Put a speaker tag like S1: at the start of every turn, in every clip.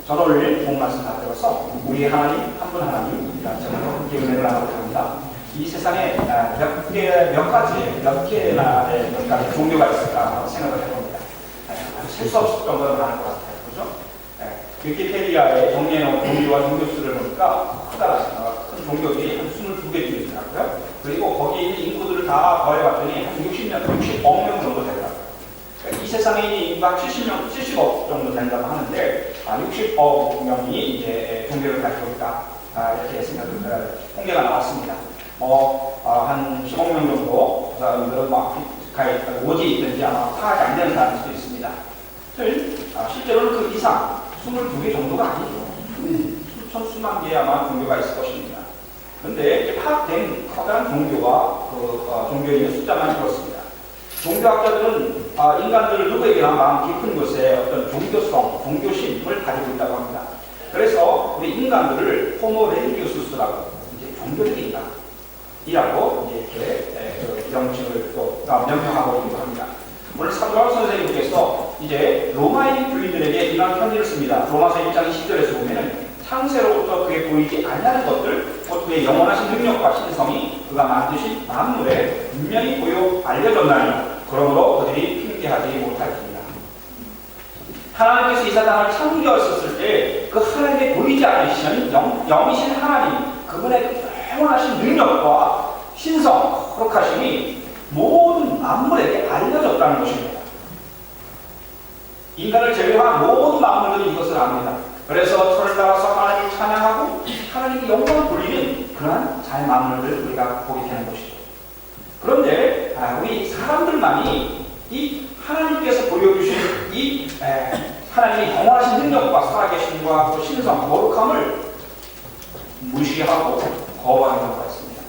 S1: 저를 본 말씀 다 들어서 우리 하나님 한 분 하나님 저는 함께 은혜를 나누고 합니다. 이 세상에 몇 가지 종교가 있을까 생각을 해봅니다. 셀 수 없을 정도로 많을 것 같아요. 그죠? 위키페디아에 정리해놓은 종교와 종교수를 보니까 커다란 큰 종교들이 한 22개 있더라고요. 그리고 거기에 있는 인구들을 다 더해봤더니 한 60억 명 정도 되더라고요. 이 세상에 있는 인구가 70억 정도 된다고 하는데 60억 명이 이제 종교를 가지고 있다. 이렇게 통계가 나왔습니다. 한 10억 명 정도 그 사람들은 어디에 있든지 아마 파악이 안 되는 사람일 수도 있습니다. 실제로는 그 이상 22개 정도가 아니죠. 수천 수만 개의 아마 종교가 있을 것입니다. 그런데 파악된 커다란 종교가 종교인의 숫자만 그렇습니다. 종교학자들은 인간들을 누구에게나 마음 깊은 곳에 어떤 종교성, 종교심을 가지고 있다고 합니다. 그래서 우리 인간들을 호모 렐리기우스라고 이제 종교적인 인간이라고 이렇게 명칭을 또 명명하고 있기도 합니다. 오늘 사도 바울 선생님께서 이제 로마인 부인들에게 이런 편지를 씁니다. 로마서 1장 20절에서 보면은 창세로부터 그에 보이지 않는 것들, 곧 그의 영원하신 능력과 신성이 그가 만드신 만물에 분명히 보여 알려졌나니 그러므로 그들이 핑계하지 못할지니라. 하나님께서 이 세상을 창조하셨을 때 그 하나님의 보이지 않으시는 영이신 하나님, 그분의 그 영원하신 능력과 신성, 거룩하심이 모든 만물에게 알려졌다는 것입니다. 인간을 제외한 모든 만물들이 이것을 압니다. 그래서 철을 따라서 하나님을 찬양하고 하나님의 영광을 돌리는 그러한 잘 만물들을 우리가 보게 되는 것이죠. 그런데 우리 사람들만이 이 하나님께서 보여주신 이 하나님의 영원하신 능력과 살아계심과 또 신성, 거룩함을 무시하고 거부하는 경우가 있습니다.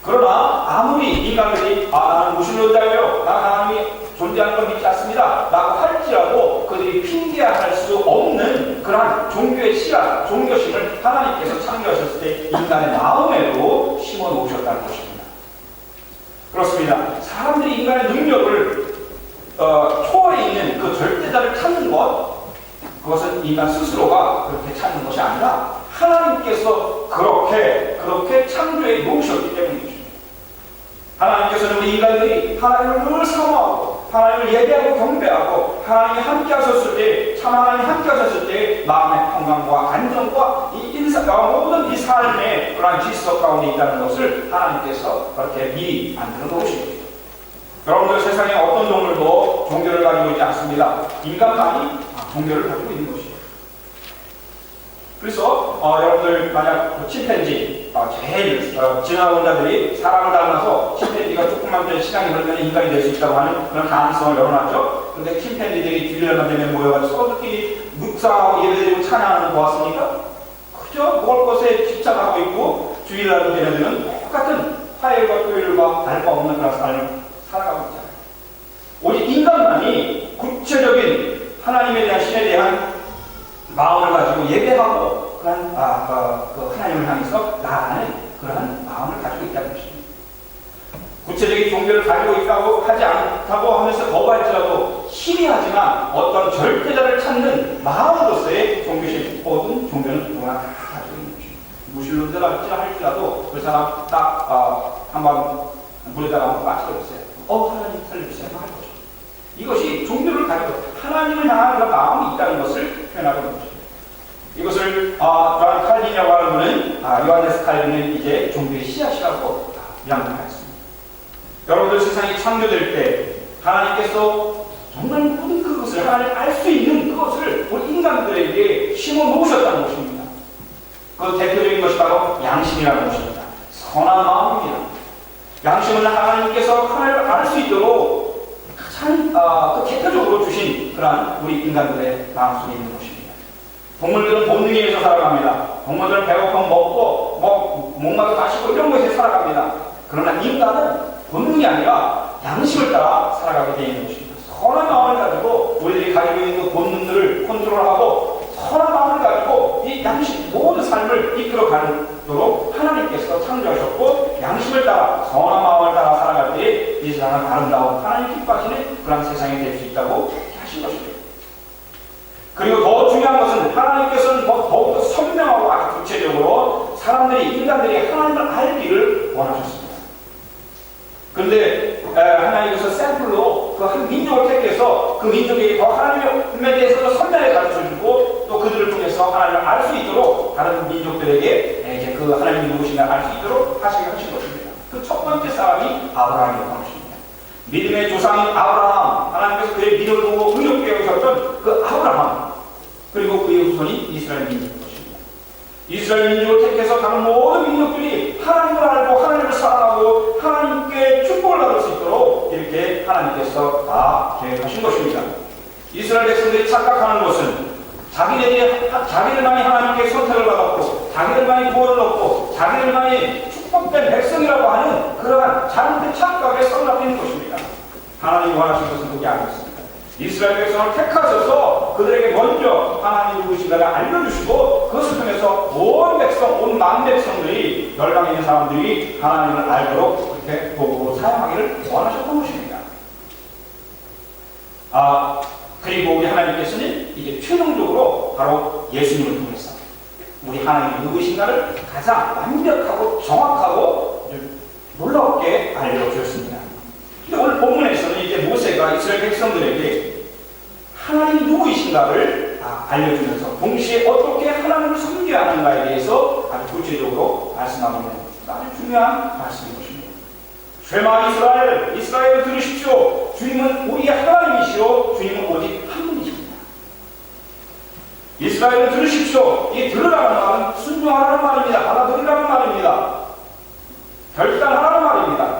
S1: 그러나 아무리 인간들이 나는 무신론자예요, 나는 하나님이 존재하는 걸 믿지 않습니다 라고 할지라도 그들이 핑계할 수 없는 그러한 종교의 씨앗, 종교심을 하나님께서 창조하셨을 때 인간의 마음에도 심어 놓으셨다는 것입니다. 그렇습니다. 사람들이 인간의 능력을 초월해 있는 그 절대자를 찾는 것, 그것은 인간 스스로가 그렇게 찾는 것이 아니라 하나님께서 그렇게 창조해 놓으셨기 때문이죠. 하나님께서는 우리 인간들이 하나님을 늘 사모하고 하나님을 예배하고 경배하고 하나님이 함께 하셨을 때, 참 하나님이 함께 하셨을 때 마음의 평강과 안정과 모든 이 삶의 그러한 질서 가운데 있다는 것을 하나님께서 그렇게 미리 만들어 놓으신 거죠. 여러분들 세상에 어떤 동물도 종교를 가지고 있지 않습니다. 인간만이 종교를 가지고 있는 것이에요. 그래서 여러분들 만약 침팬지 제일 지나온 자들이 사람을 닮아서 침팬지가 조금만 더 시간이 걸리면 인간이 될 수 있다고 하는 그런 가능성을 열어놨죠. 그런데 침팬지들이 주일날만 되면 모여가지고 서로들끼리 묵상하고 예배드리고 찬양하는 거 보았습니까? 그저 먹을 것에 집착하고 있고 주일날도 되면 똑같은 화요일과 토요일과 다를 바 없는 그런 삶을 살아가고 있잖아요. 오직 인간만이 구체적인 하나님에 대한 신에 대한 마음을 가지고 예배하고 그런 하나님을 향해서 나아가는 그러한 마음을 가지고 있다는 것입니다. 구체적인 종교를 가지고 있다고 하지 않다고 하면서 거부할지라도 희미하지만 어떤 절대자를 찾는 마음으로서의 종교심, 모든 종교는 누구나 다 가지고 있는 것입니다. 무신론자라 할지라도 그 사람 딱 한번 물에다가 한번 빠뜨려보세요. 하나님 살려주세요 할 거죠. 이것이 종교를 가지고 하나님을 향한 그런 마음이 있다는 것을 표현하고 있는 것입니다. 이것을 요한 칼빈이라고 하는 분은 요하네스 칼빈은 이제 종교의 씨앗이라고 명명하였습니다. 여러분들 세상이 창조될 때 하나님께서 정말 모든 그것을 하나님 알 수 있는 그것을 우리 인간들에게 심어 놓으셨다는 것입니다. 그 대표적인 것이 바로 양심이라는 것입니다. 선한 마음입니다. 양심은 하나님께서 하나님을 알 수 있도록 가장 대표적으로 주신 그러한 우리 인간들의 마음속에 있는 것입니다. 동물들은 본능에 의해서 살아갑니다. 동물들은 배고프면 먹고 목마르 마시고 이런 것에 살아갑니다. 그러나 인간은 본능이 아니라 양심을 따라 살아가게 되어 있는 것입니다. 선한 마음을 가지고 우리들이 가지고 있는 그 본능들을 컨트롤하고 선한 마음을 가지고 이 양심 모든 삶을 이끌어가도록 하나님께서 창조하셨고 양심을 따라 선한 마음을 따라 살아갈 때 이 세상은 아름다운 하나님 기뻐하시는 그런 세상이 될 수 있다고 하신 것입니다. 그리고 더 중요한 것은 하나님께서는 더욱더 선명하고 아주 구체적으로 인간들이 하나님을 알기를 원하셨습니다. 그런데 하나님께서 샘플로 그 한 민족을 택해서 그 민족에게 더 하나님에 대해서 더 선명하게 가르쳐주고 또 그들을 통해서 하나님을 알 수 있도록 다른 민족들에게 이제 그 하나님이 누구신가 알 수 있도록 하시게 하신 것입니다. 그 첫 번째 사람이 아브라함이라고 하십니다. 믿음의 조상인 아브라함, 하나님께서 그의 믿음을 보고 의롭게 여기셨던 그 아브라함, 그리고 그의 후손이 이스라엘 민족인 것입니다. 이스라엘 민족을 택해서 다른 모든 민족들이 하나님을 알고 하나님을 사랑하고 하나님께 축복을 받을 수 있도록 이렇게 하나님께서 다 계획하신 것입니다. 이스라엘 백성들이 착각하는 것은 자기들만이 하나님께 선택을 받았고 자기들만이 구원을 얻고 자기들만이 축복된 백성이라고 하는 그러한 잘못된 착각에 사로잡혀 있는 것입니다. 하나님이 원하신 것은 그게 아니었습니다. 이스라엘 백성을 택하셔서 그들에게 먼저 하나님이 누구신가를 알려주시고 그것을 통해서 온 백성, 온 만 백성들이 열방에 있는 사람들이 하나님을 알도록 그렇게 도구로 사용하기를 원하셨던 것입니다. 그리고 우리 하나님께서는 이제 최종적으로 바로 예수님을 통해서 우리 하나님이 누구신가를 가장 완벽하고 정확하고 놀랍게 알려주셨습니다. 근데 오늘 본문에서는 이제 모세가 이스라엘 백성들에게 하나님이 누구이신가를 알려주면서 동시에 어떻게 하나님을 섬겨야 하는가에 대해서 아주 구체적으로 말씀하고 있는 아주 중요한 말씀인 것입니다. 쉐마 이스라엘을 들으십시오. 주님은 우리의 하나님이시오. 주님은 오직 한 분이십니다. 이스라엘을 들으십시오. 이 들으라는 말은 순종하라는 말입니다. 받아들이라는 말입니다. 결단하라는 말입니다.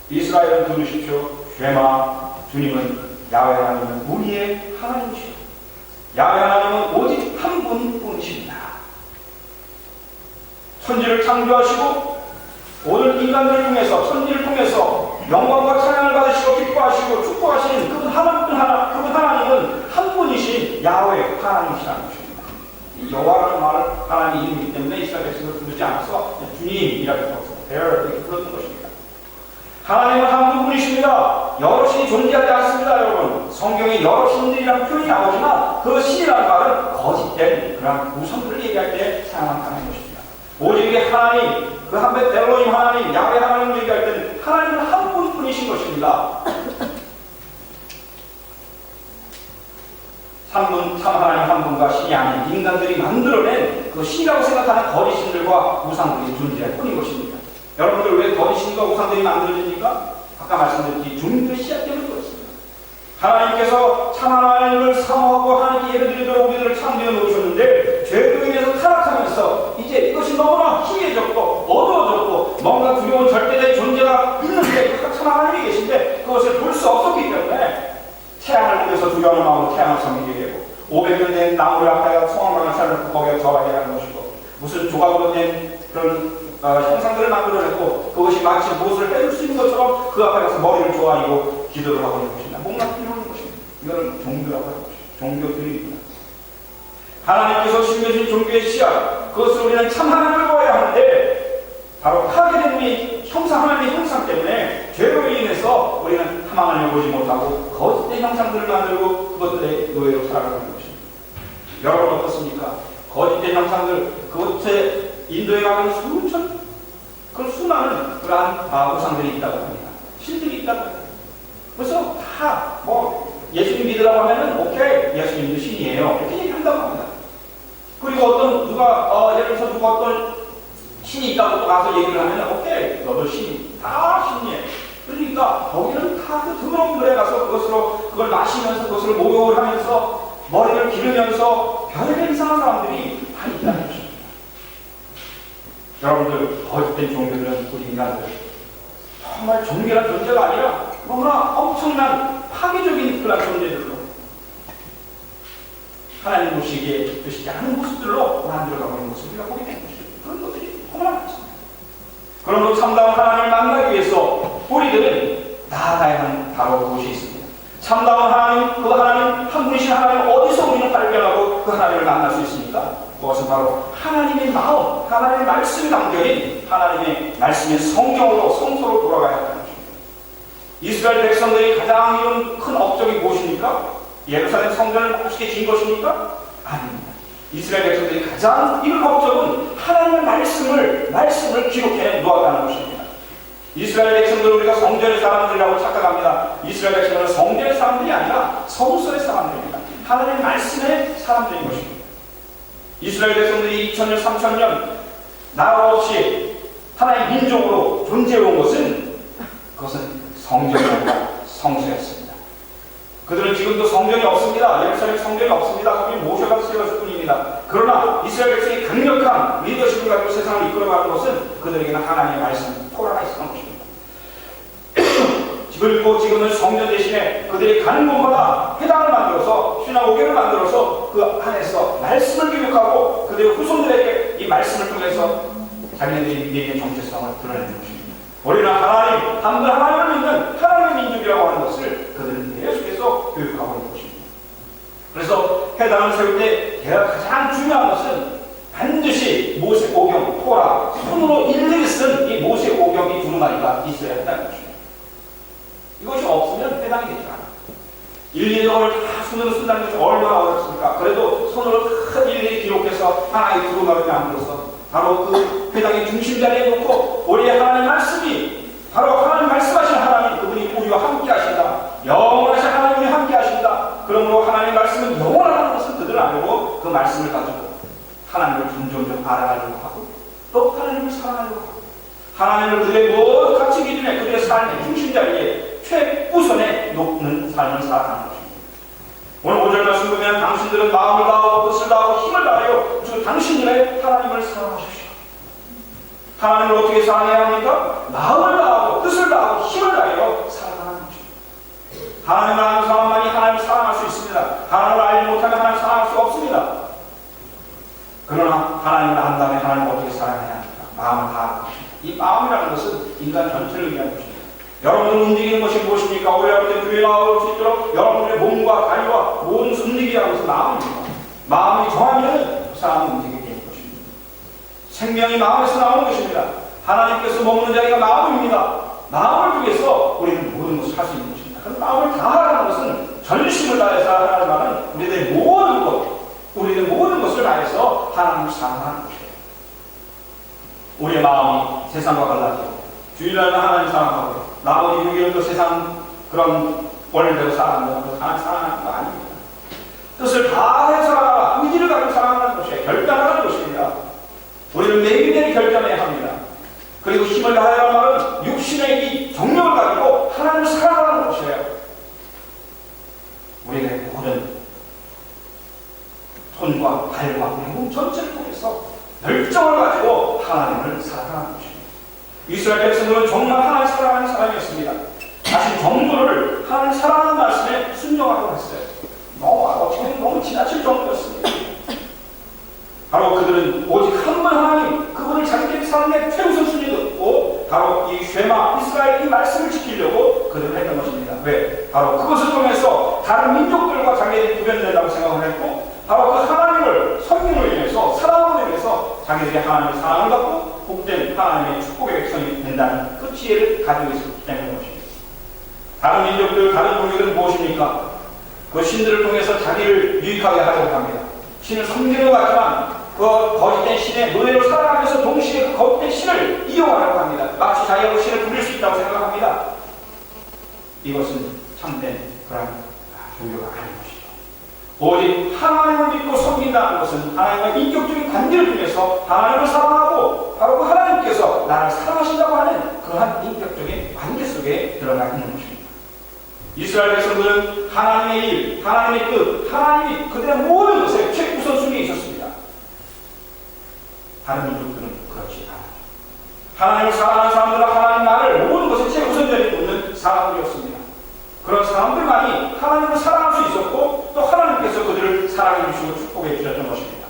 S1: 이스라엘을 들으십시오. 쉐마, 주님은 야훼 하나님은 우리의 하나님이시오. 야훼 하나님은 오직 한 분뿐이십니다. 천지를 창조하시고 오늘 인간들을 통해서 천지를 통해서 영광과 찬양을 받으시고 기뻐하시고 축복하시는 그분 하나님은 한 분이신 야훼 하나님이시라는 것입니다. 이 여호와라는 말은 하나님 이름이기 때문에 이스라엘 백성을 부르지 않아서 주님이라고 이렇게 불렀던 것입니다. 하나님은 한 분뿐이십니다. 여러 신이 존재하지 않습니다, 여러분. 성경에 여러 신들이라는 표현이 나오지만 그 신이라는 말은 거짓된 그런 우상들을 얘기할 때 사용하는 것입니다. 오직 하나님, 그 한배 엘로힘 하나님, 야훼 하나님을 얘기할 때는 하나님은 한 분뿐이신 것입니다. 참 하나님 한 분과 신이 아닌 인간들이 만들어낸 그 신이라고 생각하는 거짓신들과 우상들이 존재할 뿐인 것입니다. 여러분들 왜 거짓신과 우상들이 만들어집니까? 아까 말씀드렸듯이 종교의 씨앗 때문에 그렇습니다. 하나님께서 참 하나님을 사모하고 하나님께 예배드리도록 우리들을 창조해 놓으셨는데 죄로 인해서 타락하면서 이제 이것이 너무나 희미해졌고 어두워졌고 뭔가 두려운 절대적인 존재가 있는데 참 하나님이 계신데 그것을 볼 수 없었기 때문에 태양을 보면서 두려운 마음으로 태양을 섬기게 되고 500년 된 나무를 앞에다가 성황강을 차려놓고 거기에 저하게 하는 것이고 무슨 조각으로 된 그런 형상들을 만들어냈고 그것이 마치 무엇을 해줄 수 있는 것처럼 그 앞에 가서 머리를 조아리고 기도를 하고 있는 것입니다. 뭔가 필요한 것입니다. 이거는 종교라고 하는 것입니다. 종교들입니다. 하나님께서 심겨주신 종교의 씨앗 그것을 우리는 참 하나님을 보아야 하는데 바로 파괴된 우리 하나님의 형상 때문에 죄로 인해서 우리는 하나님을 보지 못하고 거짓된 형상들을 만들고 그것들의 노예로 살아가는 것입니다. 여러분 어떻습니까? 거짓된 형상들 그것에 인도에 가면 수많은 그러한 우상들이 있다고 합니다. 신들이 있다고 합니다. 그래서 다 예수님 믿으라고 하면은 오케이 예수님도 신이에요 이렇게 얘기한다고 합니다. 그리고 예를 들어서 누가 어떤 신이 있다고 또 가서 얘기를 하면 오케이 너도 신 다 신이에요. 그러니까 거기는 다 그 더러운 물에 가서 그걸 마시면서 그것을 목욕을 하면서 머리를 기르면서 별의별 이상한 사람들이 다 있다는 것입니다. 여러분들 거짓된 종교들은 우리 인간들 정말 종교란 존재가 아니라 너무나 엄청난 파괴적인 그런 존재들로 하나님 보시기에 기쁘시지 않은 모습들로 만들어가고 있는 모습을 우리가 보게 되는 것입니다. 그런 것들이 너무나 많습니다. 그러므로 참다운 하나님을 만나기 위해서 우리들은 나아가야 하는 바로 그것이 있습니다. 참다운 하나님, 그 하나님, 한 분이신 하나님을 어디서 우리는 발견하고 그 하나님을 만날 수 있습니까? 그것은 바로 하나님의 마음, 하나님의 말씀이 담겨진 하나님의 말씀의 성서로 돌아가야 한다는 것입니다. 이스라엘 백성들이 가장 이룬 큰 업적이 무엇입니까? 예루살렘 성전을 멋있게 지은 것입니까? 아닙니다. 이스라엘 백성들이 가장 이걸 목적은 하나님의 말씀을 기록해 놓았다는 것입니다. 이스라엘 백성들은 우리가 성전의 사람들이라고 착각합니다. 이스라엘 백성들은 성전의 사람들이 아니라 성소의 사람들입니다. 하나님의 말씀의 사람들인 것입니다. 이스라엘 백성들이 2000년, 3000년 나라 없이 하나의 민족으로 존재해온 그것은 성전이 아니라 성소였습니다. 그들은 지금도 성전이 없습니다. 예루살렘 성전이 없습니다. 거기 모셔가 세웠을 뿐입니다. 그러나 이스라엘 백성이 강력한 리더십을 가지고 세상을 이끌어가는 것은 그들에게는 하나님의 말씀, 토라가 있었던 것입니다. 그리고 지금은 성전 대신에 그들이 가는 곳마다 회당을 만들어서 시나고게를 만들어서 그 안에서 말씀을 기록하고 그들의 후손들에게 이 말씀을 통해서 자기네들이 믿는 정체성을 드러내는 것입니다. 우리는 하나님, 한 분 하나님을 믿는 하나님의 민족이라고 하는 것을 그들은 계속해서 교육하고 있는 것입니다. 그래서 회당을 세울 때 가장 중요한 것은 반드시 모세오경, 토라, 손으로 일일이 쓴 이 모세오경이 두루마리가 있어야 한다는 것입니다. 이것이 없으면 회당이 되지 않아요. 일일이 이걸 다 손으로 쓴다는 것이 얼마나 어렵습니까? 그래도 손으로 다 일일이 기록해서 하나의 두루마리를 만들어서 바로 그 회당의 중심 자리에 놓고 우리의 하나님 말씀이 바로 하나님 말씀하신 하나님, 그분이 우리와 함께 하신다. 영원하신 하나님이 함께 하신다. 그러므로 하나님의 말씀은 영원하다는 것을 그들은 알고 그 말씀을 가지고 하나님을 점점 알아가려고 하고 또 하나님을 사랑하려고 하고 하나님을 그들의 모든 가치 기준에 그들의 삶의 중심 자리에 최우선에 놓는 삶을 살아가는 것입니다. 오늘 5절 말씀 보면 당신들은 마음을 다하고 뜻을 다하고 힘을 다하여 즉 당신들의 하나님을 사랑하십시오. 하나님을 어떻게 사랑해야 합니까? 마음을 다하고 뜻을 다하고 힘을 다하여 사랑하는 것입니다. 하나님을 아는 사람만이 하나님을 사랑할 수 있습니다. 하나님을 알지 못하면 하나님을 사랑할 수 없습니다. 그러나 하나님을 안 다음에 하나님을 어떻게 사랑해야 합니까? 마음을 다하는 것입니다. 이 마음이라는 것은 인간 전체를 의미하는 것입니다. 여러분을 움직이는 것이 무엇입니까? 우리 여러분들 교회에 나올 수 있도록 여러분들의 몸과 다리와 모든 움직이게 하는 것은 마음입니다. 마음이 정하면 그 사람은 움직이게 되는 것입니다. 생명이 마음에서 나오는 것입니다. 하나님께서 머무는 자리가 마음입니다. 마음을 통해서 우리는 모든 것을 할 수 있는 것입니다. 그럼 마음을 다하라는 것은 전심을 다해서 하라는 말은 우리들의 모든 것을 다해서 하나님을 사랑하는 것이에요. 우리의 마음이 세상과 달라지고 주일날은 하나님 사랑하고 나머지 6일은 세상 그런 원리대로 살아가는 것, 하나님 사랑하는 거 아닙니다. 뜻을 다해서 살아가라, 의지를 가지고 살아가는 것이에요. 결단하는 것입니다. 우리는 매일매일 결단해야 합니다. 그리고 힘을 다하라는 말은 육신의 이 정력을 가지고 하나님을 사랑하는 것이에요. 우리의 모든 손과 발과 우리 몸 전체를 통해서 열정을 가지고 하나님을 사랑하는 것입니다. 이스라엘 백성들은 정말 하나님을 사랑하는 사람이었습니다. 자신 정도를 하나님을 사랑하는 말씀에 순종하고 했어요. 너무 지나칠 정도였습니다. 바로 그들은 오직 한 분 하나님, 그분을 자기들의 삶의 최우선 순위에 놓고 바로 이 쉐마, 이스라엘 이 말씀을 지키려고 그들은 했던 것입니다. 왜? 바로 그것을 통해서 다른 민족들과 자기들이 구별된다고 생각을 했고 바로 그 하나님을 섬김으로 인해서 사랑으로 인해서 자기들이 하나님의 사랑을 받고 복된 하나님의 축복의 백성이 된다는 그 지혜를 가지고 있었기 때문인 것입니다. 다른 민족들, 다른 종교들은 무엇입니까? 그 신들을 통해서 자기를 유익하게 하려고 합니다. 신을 섬기는 것 같지만 그 거짓된 신의 노예로 살아가면서 동시에 그 거짓된 신을 이용하려고 합니다. 마치 자기가 그 신을 부릴 수 있다고 생각합니다. 이것은 참된 그런 종교가 아닌 것이죠. 오직 하나님을 믿고 섬긴다는 것은 하나님과 인격적인 관계를 통해서 하나님을 사랑하고 바로 그 하나님께서 나를 사랑하신다고 하는 그러한 인격적인 관계 속에 들어가 있는 것입니다. 이스라엘 백성들은 하나님의 일, 하나님의 뜻, 하나님이 그들의 모든 것에 최우선순위에 있었습니다. 다른 민족들은 그렇지 않아요. 하나님을 사랑하는 사람들은 하나님 말을 모든 것에 최우선자리에 놓는 사람들이었습니다. 그런 사람들만이 하나님을 사랑할 수 있었고 또 하나님께서 그들을 사랑해 주시고 축복해 주셨던 것입니다.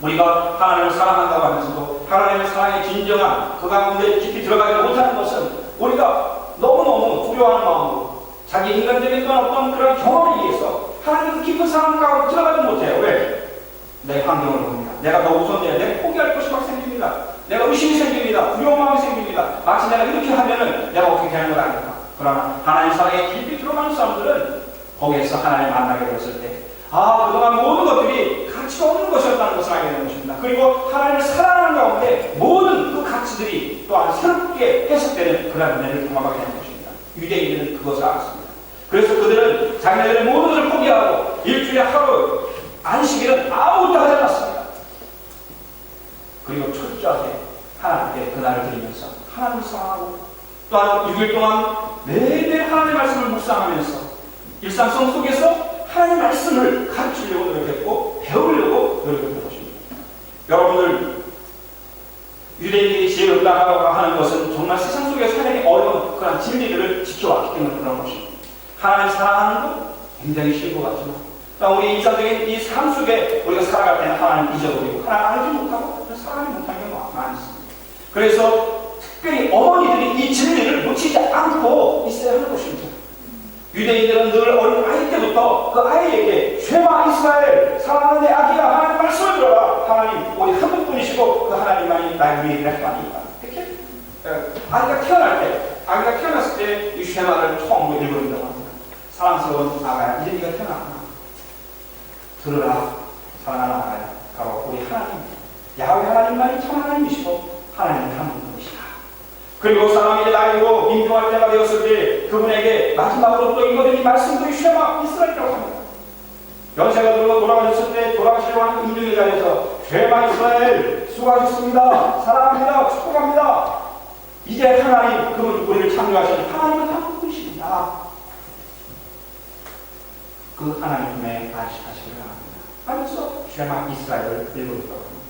S1: 우리가 하나님을 사랑한다고 하면서도 하나님의 사랑의 진정한 그 가운데 깊이 들어가지 못하는 것은 우리가 너무너무 두려워하는 마음으로 자기 인간적인 어떤 그런 경험에 의해서 하나님 그 깊은 사랑 가운데 들어가지 못해요. 왜? 내 환경을 봅니다. 내가 더 우선돼야 내가 포기할 것이 막 생깁니다. 내가 의심이 생깁니다. 두려운 마음이 생깁니다. 마치 내가 이렇게 하면은 내가 어떻게 되는 것 아닐까. 그러나 하나님 사랑에 깊이 들어가는 사람들은 거기에서 하나님 만나게 되었을 때 그동안 모든 것들이 같이 가치가 없는 것이었다는 것을 알게 되는 것입니다. 그리고 하나님을 사랑하는 가운데 모든 그 가치들이 또한 새롭게 해석되는 그런 은혜를 경험하게 되는 것입니다. 유대인들은 그것을 알았습니다. 그래서 그들은 자기네들의 모든 것을 포기하고 일주일에 하루 안식일은 아무것도 하지 않았습니다. 그리고 철저하게 하나님께 그날을 드리면서 하나님을 사랑하고 또한 6일 동안 매일매일 하나님의 말씀을 묵상하면서 일상성 속에서 하나님의 말씀을 가르치려고 노력했고 배우려고 노력했던 것입니다. 여러분들 유대인들이 지혜를 얻으라고 하는 것은 정말 세상 속에 살기 어려운 그런 진리들을 지켜왔기 때문에 그런 것입니다. 하나님 사랑하는 것 굉장히 쉬운 것 같지만 우리 일상적인 이 삶 속에 우리가 살아갈 때는 하나님 잊어버리고 하나님 알지 못하고 살아가지 못하는 경우가 많이 있습니다. 그래서 특별히 어머니들이 이 진리를 놓치지 않고 있어야 하는 것입니다. 유대인들은 늘 어린 아이 때부터 그 아이에게 쉐마 이스라엘 사랑하는 내 아기야 하나님 말씀을 들어라. 하나님 오직 한 분뿐이시고 그 하나님만이 나의 위에 있는 하나님이다. 이렇게 아기가 태어날 때 아기가 태어났을 때 이 쉐마를 처음으로 읽어준다고 합니다. 사랑스러운 아가야 이제 네가 태어났구나. 들으라 사랑하는 아가야 바로 우리 하나님 야훼 하나님만이 참 하나님이시고 하나님은 한 분이시다. 그리고 사람이 나이로 임종할 때가 되었을 때 그분에게 마지막으로 또 읽어드린 이 말씀들이 쉐마 이스라엘이라고 합니다. 연세가 들고 돌아가셨을 때 돌아가시려고 하는 임종의 자리에서 쉐마 이스라엘 수고하셨습니다. 사랑합니다. 축복합니다. 이제 하나님 그분 우리를 창조하신 하나님은 한 분이십니다. 그 하나님 품에 안식하시기를 바랍니다. 하면서 쉐마 이스라엘을 읽어드렸다고 합니다.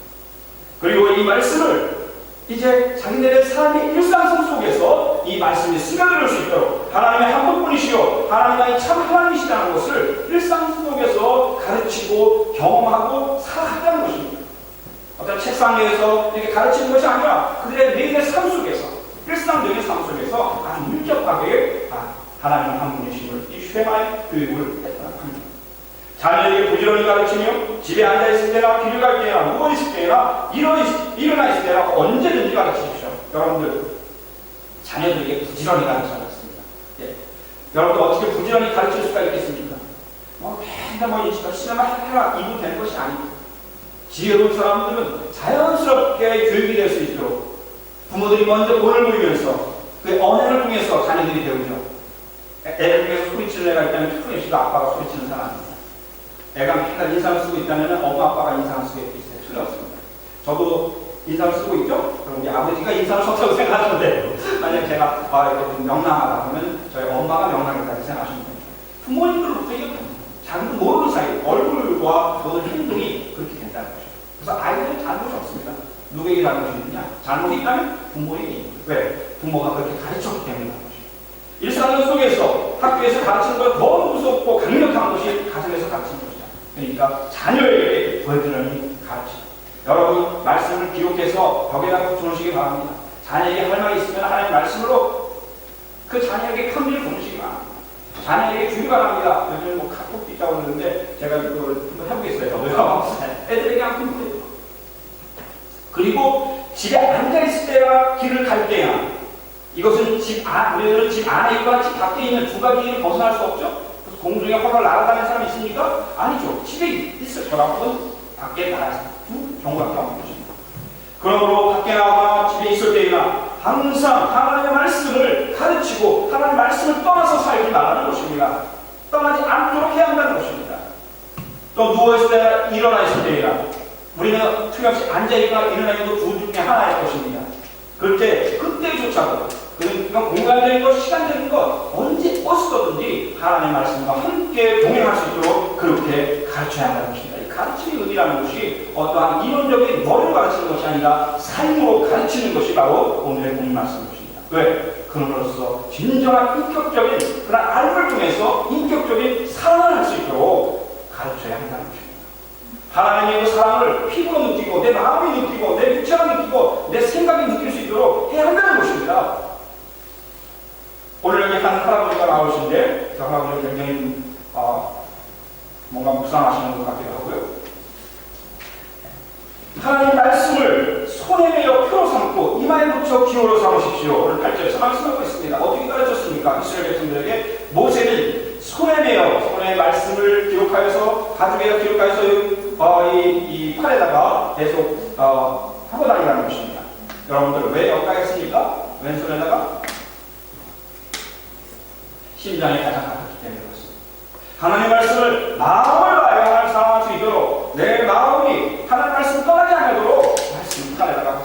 S1: 그리고 이 말씀을 이제 자기네의 삶의 일상성 속에서 이 말씀이 스며들 수 있도록 하나님의 한 분뿐이시요 하나님만이 참 하나님이시다는 것을 일상 속에서 가르치고 경험하고 살아가는 것입니다. 어떤 책상 위에서 이렇게 가르치는 것이 아니라 그들의 매일의 삶 속에서 일상적인 삶 속에서 아주 밀접하게 하나님 한 분이심을 이 쉐마의 교육을 했다고 합니다. 자녀에게 부지런히 가르치며 집에 앉아있을 때나 길을 갈 때나 누워있을 때나 일어나 있을 때나 언제든지 가르치십시오. 여러분들 자녀들에게 부지런히 가르쳐야겠습니다. 예. 여러분들 어떻게 부지런히 가르칠 수가 있겠습니까? 맨날 이 시간만 해라 이분 되는 것이 아닙니다. 지혜로운 사람들은 자연스럽게 교육이 될 수 있도록 부모들이 먼저 본을 보이면서 그 언행을 통해서 자녀들이 배우죠. 애를 통해서 소리치는 애가 있다면 틀림없이 아빠가 소리치는 사람입니다. 애가 맨날 인상을 쓰고 있다면 엄마 아빠가 인상을 쓰고 있어요. 틀림없습니다. 저도 인상을 쓰고 있죠? 그럼 우리 아버지가 인상을 썼다고 생각하는데 만약 제가 이렇게 좀 명랑하다 그러면 저희 엄마가 명랑하다고 생각하시면 됩니다. 부모님들로부터 이게 자기도 모르는 사이 얼굴과 모든 행동이 그렇게 된다는 것이죠. 그래서 아이들은 잘못이 없습니다. 누구에게 잘못이 있느냐? 잘못이 있다면 부모에게 있는 거예요. 왜? 부모가 그렇게 가르쳤기 때문에 그런 것이죠. 일상 속에서 학교에서 가르치는 것 더 무섭고 강력한 것이 가정에서 가르치는 것이다. 그러니까 자녀에게 부지런히 가르치죠. 여러분 말씀을 기록해서 벽에다 붙여놓으시기 바랍니다. 자녀에게 할 말이 있으면 하나님 말씀으로 그 자녀에게 편지를 보내시기 바랍니다. 자녀에게 주기 바랍니다. 요즘 카톡도 있다고 그러는데 제가 이걸 한번 해보겠어요. 저도요. 애들에게 한번 보내요. 그리고 집에 앉아있을 때와 길을 갈 때야 이것은 우리들은 집 안에 있거나 집 밖에 있는 두 가지를 벗어날 수 없죠. 그래서 공중에 헐헐 날아다니는 사람이 있습니까? 아니죠. 집에 있을 거라고는 밖에 나가서 두 경우밖에 없는 것입니다. 그러므로 밖에 나가거나 집에 있을 때나 항상 하나님의 말씀을 가르치고 하나님의 말씀을 떠나서 살지 말라는 것입니다. 떠나지 않도록 해야 한다는 것입니다. 또 누워있을 때나 일어나 있을 때나 우리는 틀림없이 앉아있거나 일어나 있는 두 중에 하나일 것입니다. 그때조차도 그러니까 공간적인 것, 시간적인 것 언제 어디서든지 하나님의 말씀과 함께 동행할 수 있도록 그렇게 가르쳐야 한다는 것입니다. 이 가르치는 의미라는 것이 어떠한 이론적인 머리로 가르치는 것이 아니라 삶으로 가르치는 것이 바로 오늘의 본문 말씀인 것입니다. 왜? 그럼으로써 진정한 인격적인 그런 알을 통해서 인격적인 사랑을 할 수 있도록 가르쳐야 한다는 것입니다. 하나님의 그 사랑을 피부로 느끼고 내 마음이 느끼고 내 육체가 느끼고 내 생각이 느낄 수 있도록 해야 한다는 것입니다. 오늘 여기 한 할아버지가 나오신데 저 할아버지 굉장히 뭔가 묵상하시는 것 같기도 하고요. 하나님 말씀을 손에 매어 표로 삼고 이마에 붙여 기호로 삼으십시오. 오늘 8절에서 말씀하고 있습니다. 어떻게 가르쳤습니까? 이스라엘 백성들에게 모세는 손에 매어 손에 말씀을 기록하여서 가죽에 기록하여서 이 팔에다가 계속 하고 다니라는 것입니다. 여러분들 왜 여기까지 했습니까? 왼손에다가 심장에 가장 가깝기 때문에 그렇습니다. 하나님의 말씀을 마음을 다하여 하나님을 사랑할 수 있도록 내 마음이 하나님의 말씀을 떠나지 않도록 말씀을 팔에다가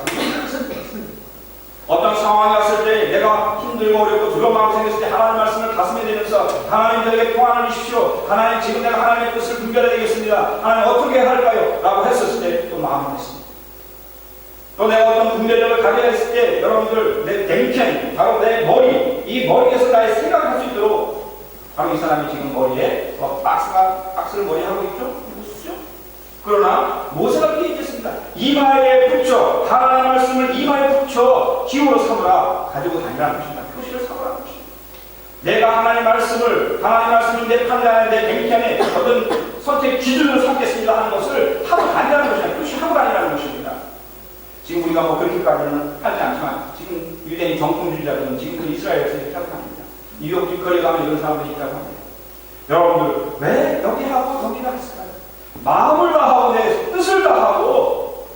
S1: 어떤 상황이 왔을 때 내가 힘들고 어렵고 두려운 마음이 생겼을 때 하나님의 말씀을 가슴에 대면서 하나님 저에게 평안을 주십시오. 하나님 지금 내가 하나님의 뜻을 분별해야 되겠습니다. 하나님 어떻게 할까요? 라고 했었을 때 또 마음이 됐습니다. 또 내가 어떤 분별력을 가져야 했을 때 여러분들 내 냉캔 바로 내 머리 이 머리에서 나의 생각을 할 수 있도록 바로 이 사람이 지금 머리에 박스를 머리에 하고 있죠? 무엇이죠? 그러나 모세가 그렇게 얘기했습니다. 이마에 붙여 하나님의 말씀을 이마에 붙여 기호로 삼으라 가지고 다니라는 것입니다. 표시를 삼으라는 것입니다. 내가 하나님의 말씀이 내 판단에 내 냉캔에 어떤 선택 기준으로 삼겠습니다 하는 것을 하고 다니라는 것입니다. 표시하고 다니라는 것입니다. 지금 우리가 뭐 그렇게까지는 하지 않지만 지금 유대인 정통주의자들은 지금 그 이스라엘에서 이렇게 하고 합니다. 뉴욕 길거리에 가면 이런 사람들이 있다고 합니다. 여러분들 왜 여기 하고 여기가 했을까요? 마음을 다하고 내 뜻을 다하고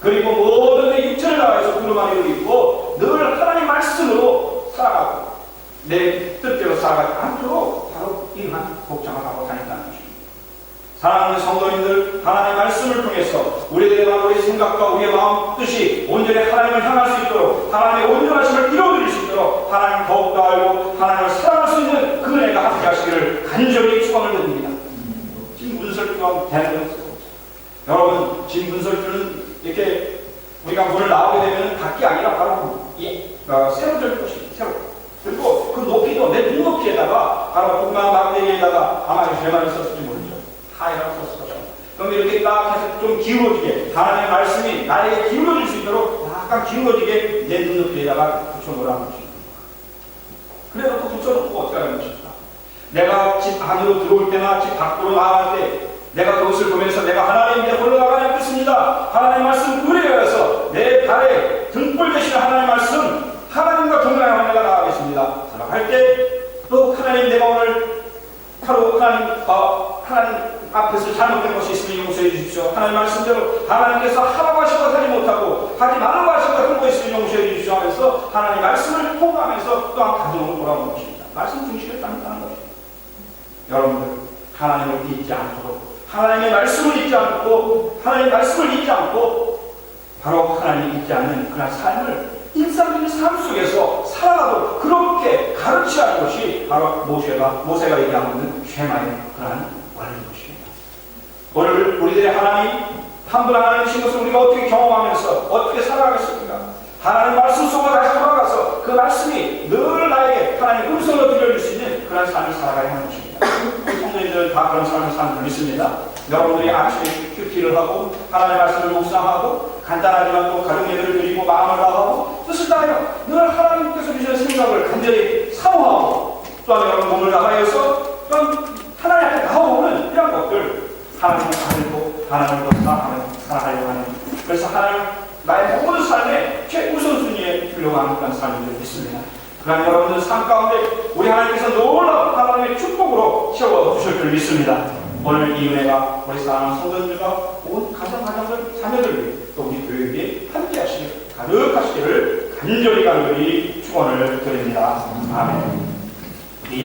S1: 그리고 모든 내 육체를 다해서 구름만을 입고 늘 하나님 말씀으로 살아가고 내 뜻대로 살아가지 않도록 바로 이러한 복장을 하고 다닌다는 것입니다. 사랑하는 성도님들, 하나님의 말씀을 통해서 우리들의 우리의 생각과 우리의 마음 뜻이 온전히 하나님을 향할 수 있도록 하나님의 온전하심을 이루어드릴 수 있도록 하나님 더욱더 알고 하나님을 사랑할 수 있는 그 은혜가 함께 하시기를 간절히 축원을 드립니다. 지금 문설주와 대한민국 여러분 지금 문설주는 이렇게 우리가 문을 나오게 되면 밖이 아니라 바로 세로될 것입니다. 세로. 그리고 그 높이도 내 눈높이에다가 바로 북만 막대기에다가 아마 제일 많이 썼을지 모르죠. 하이라고 썼을 거죠. 그런데 이렇게 딱 해서 좀 기울어지게 하나님의 말씀이 나에게 기울어질 수 있도록 약간 기울어지게 내 눈높이에다가 붙여놓으라는 것입니다. 그래서 또 붙여놓고 어떻게 하는 것입니까? 내가 집 안으로 들어올 때나 집 밖으로 나갈 때 내가 그것을 보면서 내가 하나님께 올라가야 겠습니다. 하나님의 말씀 의뢰하여서 내 발에 등불 대신 하나님의 말씀 하나님과 동행하여 내가 나가겠습니다. 살아갈 때 또 하나님 내가 오늘 하루 하나님 앞에서 잘못된 것이 있으면 용서해 주십시오. 하나님 말씀대로 하나님께서 하라고 하신 것 하지 못하고 하지 말라고 하신 것 한 거 있으면 용서해 주십시오 하면서 하나님 말씀을 통과하면서 또한 가정으로 돌아오는 것입니다. 말씀 중심을 따른다는 것입니다. 여러분들 하나님을 잊지 않도록 하나님의 말씀을 잊지 않고 하나님의 말씀을 잊지 않고 바로 하나님을 잊지 않는 그런 삶을 일상적인 삶 속에서 살아가도록 그렇게 가르치라는 것이 바로 모세가 얘기하고 있는 쉐마의 그러한 원리인 것입니다. 오늘 우리들의 하나님 한 분 하나님이신 것을 우리가 어떻게 경험하면서 어떻게 살아가겠습니까? 하나님 말씀 속으로 다시 돌아가서 그 말씀이 늘 나에게 하나님 음성으로 들려줄 수 있는 그런 삶을 살아가야 하는 것입니다. 우리 성도님들은 다 그런 삶을 사는 줄 믿습니다. 여러분들이 아침에 큐티를 하고 하나님의 말씀을 묵상하고 간단하지만 또 가족 예배를 드리고 마음을 다하고 뜻을 다하여 늘 하나님께서 주시는 생각을 간절히 사모하고 또한 여러분 몸을 다하여서 또한 하나님 앞에 나아오는 이런 것들 하나님을 가지고 하나님을 더 사랑하려고 하는 그래서 하나님 나의 모든 삶의 최우선순위에 훌륭한 그런 삶을 믿습니다. 그러나 여러분들 삶 가운데 우리 하나님께서 놀라운 하나님의 축복으로 채워주실 줄 믿습니다. 오늘 이 은혜가 우리 사랑하는 성도들과 온 가정들, 자녀들 또 우리 교육이 함께 하시길 가득하시기를 간절히 축원을 드립니다. 아멘.